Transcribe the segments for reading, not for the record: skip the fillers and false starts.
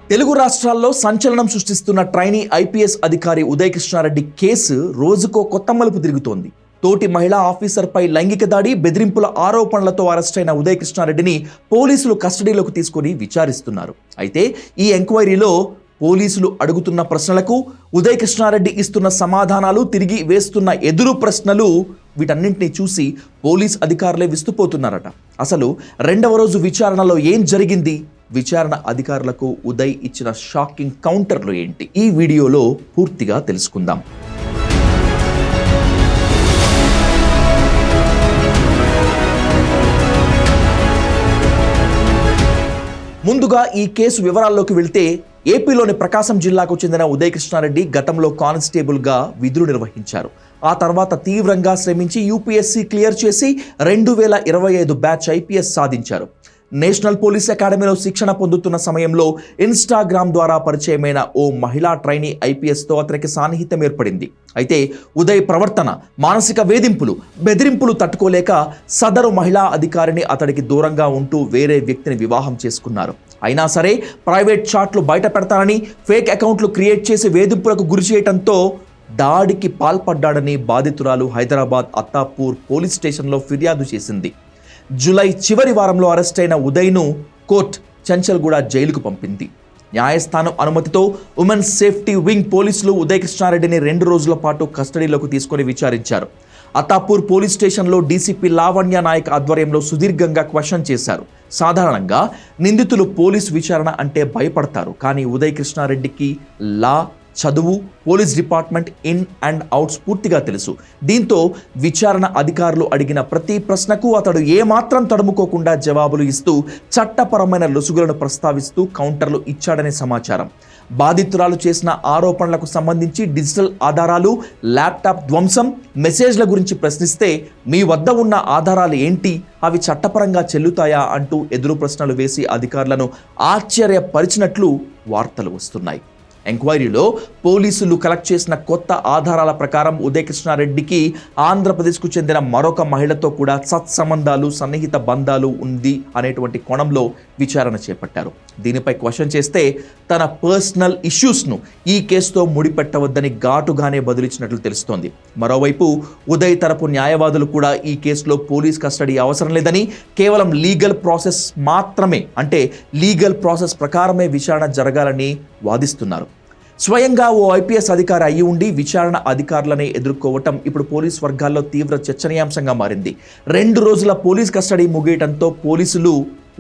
తెలుగు రాష్ట్రాల్లో సంచలనం సృష్టిస్తున్న trainee IPS అధికారి ఉదయ్ కృష్ణారెడ్డి కేసు రోజుకో కొత్త మలుపు తిరుగుతోంది. తోటి మహిళా ఆఫీసర్పై లైంగిక దాడి, బెదిరింపుల ఆరోపణలతో అరెస్టైన ఉదయ్ కృష్ణారెడ్డిని పోలీసులు కస్టడీలోకి తీసుకుని విచారిస్తున్నారు. అయితే ఈ ఎంక్వైరీలో పోలీసులు అడుగుతున్న ప్రశ్నలకు ఉదయ్ కృష్ణారెడ్డి ఇస్తున్న సమాధానాలు, తిరిగి వేస్తున్న ఎదురు ప్రశ్నలు, వీటన్నింటినీ చూసి పోలీస్ అధికారులే విస్తుపోతున్నారట. అసలు రెండవ రోజు విచారణలో ఏం జరిగింది? విచారణ అధికారులకు ఉదయ్ ఇచ్చిన షాకింగ్ కౌంటర్లు ఏంటి? ఈ వీడియోలో పూర్తిగా తెలుసుకుందాం. ముందుగా ఈ కేసు వివరాల్లోకి వెళ్తే, ఏపీలోని ప్రకాశం జిల్లాకు చెందిన ఉదయ్ కృష్ణారెడ్డి గతంలో కానిస్టేబుల్గా విధులు నిర్వహించారు. ఆ తర్వాత తీవ్రంగా శ్రమించి యూపీఎస్సీ క్లియర్ చేసి 2025 బ్యాచ్ ఐపీఎస్ సాధించారు. నేషనల్ పోలీస్ అకాడమీలో శిక్షణ పొందుతున్న సమయంలో ఇన్స్టాగ్రామ్ ద్వారా పరిచయమైన ఓ మహిళా ట్రైనీ ఐపీఎస్తో అతనికి సాన్నిహిత్యం ఏర్పడింది. అయితే ఉదయ్ ప్రవర్తన, మానసిక వేధింపులు, బెదిరింపులు తట్టుకోలేక సదరు మహిళా అధికారిని అతడికి దూరంగా ఉంటూ వేరే వ్యక్తిని వివాహం చేసుకున్నారు. అయినా సరే ప్రైవేట్ చాట్లు బయట పెడతానని ఫేక్ అకౌంట్లు క్రియేట్ చేసి వేధింపులకు గురి చేయడంతో దాడికి పాల్పడ్డాడని బాధితురాలు హైదరాబాద్ అత్తాపూర్ పోలీస్ స్టేషన్లో ఫిర్యాదు చేసింది. జూలై చివరి వారంలో అరెస్ట్ అయిన ఉదయ్ను కోర్టు చంచల్గూడ జైలుకు పంపింది. న్యాయస్థానం అనుమతితో ఉమెన్స్ సేఫ్టీ వింగ్ పోలీసులు ఉదయ్ కృష్ణారెడ్డిని 2 రోజుల పాటు కస్టడీలోకి తీసుకొని విచారించారు. అత్తాపూర్ పోలీస్ స్టేషన్లో డీసీపీ లావణ్య నాయక్ ఆధ్వర్యంలో సుదీర్ఘంగా క్వశ్చన్ చేశారు. సాధారణంగా నిందితులు పోలీసు విచారణ అంటే భయపడతారు. కానీ ఉదయ్ కృష్ణారెడ్డికి లా, చదువు, police department in and outs పూర్తిగా తెలుసు. దీంతో విచారణ అధికారులు అడిగిన ప్రతి ప్రశ్నకు అతడు ఏమాత్రం తడుముకోకుండా జవాబులు ఇస్తూ చట్టపరమైన లొసుగులను ప్రస్తావిస్తూ కౌంటర్లు ఇచ్చాడనే సమాచారం. బాధితురాలు చేసిన ఆరోపణలకు సంబంధించి డిజిటల్ ఆధారాలు, ల్యాప్టాప్ ధ్వంసం, మెసేజ్ల గురించి ప్రశ్నిస్తే మీ వద్ద ఉన్న ఆధారాలు ఏంటి, అవి చట్టపరంగా చెల్లుతాయా అంటూ ఎదురు ప్రశ్నలు వేసి అధికారులను ఆశ్చర్యపరిచినట్లు వార్తలు వస్తున్నాయి. ఎంక్వైరీలో పోలీసులు కలెక్ట్ చేసిన కొత్త ఆధారాల ప్రకారం ఉదయ్ కృష్ణారెడ్డికి ఆంధ్రప్రదేశ్కు చెందిన మరొక మహిళతో కూడా సత్సంబంధాలు, సన్నిహిత బంధాలు ఉంది అనేటువంటి కోణంలో విచారణ చేపట్టారు. దీనిపై క్వశ్చన్ చేస్తే తన పర్సనల్ ఇష్యూస్ను ఈ కేసుతో ముడిపెట్టవద్దని ఘాటుగానే బదులిచ్చినట్లు తెలుస్తోంది. మరోవైపు ఉదయ్ తరపు న్యాయవాదులు కూడా ఈ కేసులో పోలీస్ కస్టడీ అవసరం లేదని, కేవలం లీగల్ ప్రాసెస్ మాత్రమే, అంటే లీగల్ ప్రాసెస్ ప్రకారమే విచారణ జరగాలని వాదిస్తున్నారు. స్వయంగా ఓ ఐపీఎస్ అధికారి అయి ఉండి విచారణ అధికారులనే ఎదుర్కోవటం ఇప్పుడు పోలీస్ వర్గాల్లో తీవ్ర చర్చనీయాంశంగా మారింది. 2 రోజుల పోలీస్ కస్టడీ ముగియటంతో పోలీసులు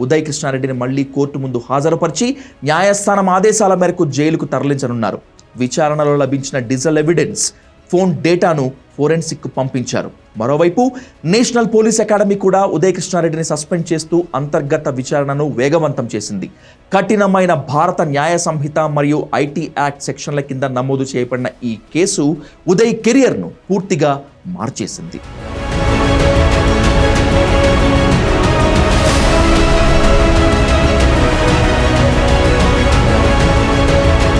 ఉదయ్ కృష్ణారెడ్డిని మళ్లీ కోర్టు ముందు హాజరుపరిచి న్యాయస్థానం ఆదేశాల మేరకు జైలుకు తరలించనున్నారు. విచారణలో లభించిన డిజిటల్ ఎవిడెన్స్, ఫోన్ డేటాను ఫోరెన్సిక్ పంపించారు. మరోవైపు నేషనల్ పోలీస్ అకాడమీ కూడా ఉదయ్ కృష్ణారెడ్డిని సస్పెండ్ చేస్తూ అంతర్గత విచారణను వేగవంతం చేసింది. కఠినమైన భారత న్యాయ సంహిత మరియు ఐటీ యాక్ట్ సెక్షన్ల కింద నమోదు చేయబడిన ఈ కేసు ఉదయ్ కెరియర్ను పూర్తిగా మార్చేసింది.